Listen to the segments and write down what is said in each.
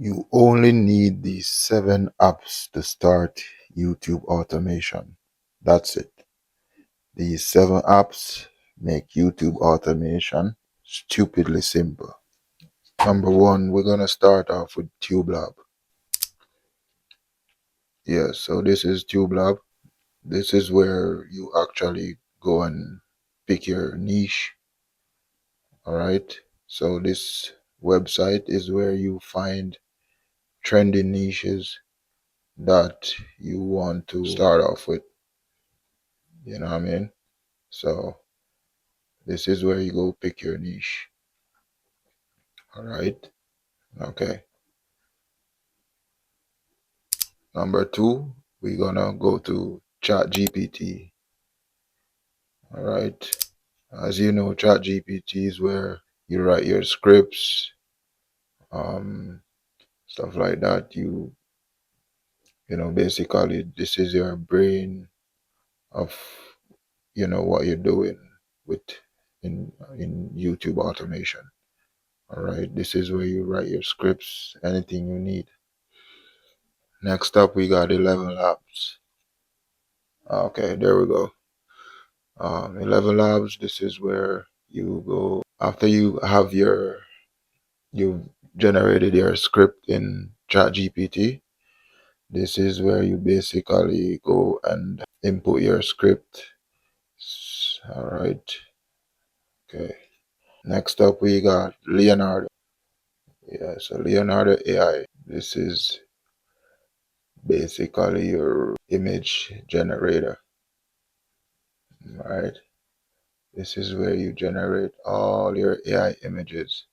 You only need these 7 apps to start YouTube automation. That's it. These 7 apps make YouTube automation stupidly simple. Number 1, we're gonna start off with TubeLab. Yeah, so this is TubeLab. This is where you actually go and pick your niche. Alright, so this website is where you find trending niches that you want to start off with. You know what I mean? So this is where you go pick your niche. Alright, okay. Number 2, we're gonna go to ChatGPT. Alright, as you know, ChatGPT is where you write your scripts, stuff like that. Basically this is your brain of what you're doing with in YouTube automation. All right, this is where you write your scripts, anything you need. Next up, we got 11 Labs. Okay, there we go. 11 Labs. This is where you go after you've generated your script in ChatGPT. This is where you basically go and input your script. All right. Okay. Next up, we got Leonardo. Yeah, so Leonardo AI. This is basically your image generator. Right. This is where you generate all your AI images.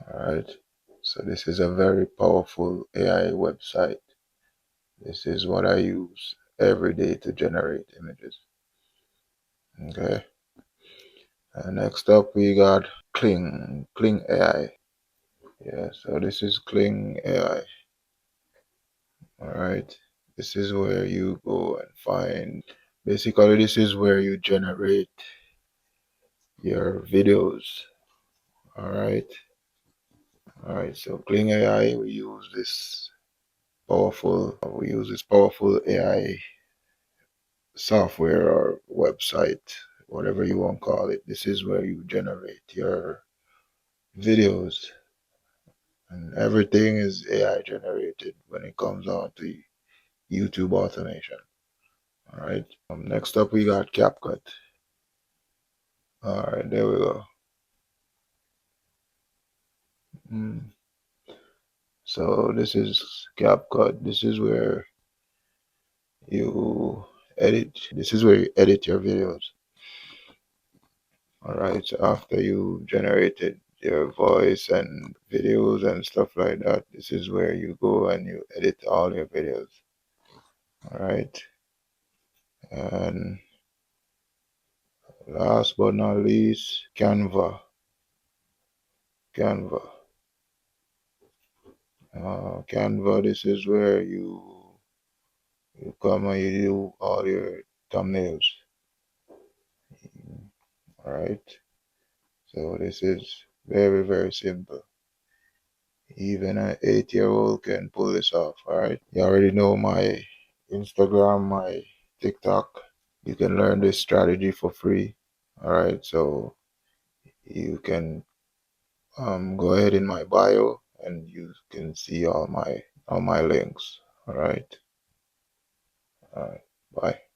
All right. So this is a very powerful AI website. This is what I use every day to generate images. Okay. Next up, we got Kling AI. Yeah, so this is Kling AI. All right. This is where you go and find, basically, this is where you generate your videos. All right. All right. So Kling AI, we use this powerful AI software or website, whatever you want to call it. This is where you generate your videos, and everything is AI generated when it comes on to YouTube automation. All right. Next up, we got CapCut. All right, there we go. So this is CapCut. This is where you edit. This is where you edit your videos. All right. So after you generated your voice and videos and stuff like that, this is where you go and you edit all your videos. All right. And last but not least, Canva. Canva. Canva. This is where you come and you do all your thumbnails. All right. So this is very, very simple. Even an 8-year-old can pull this off. All right. You already know my Instagram, my TikTok. You can learn this strategy for free. All right. So you can go ahead in my bio and you can see all my links. All right. All right. Bye.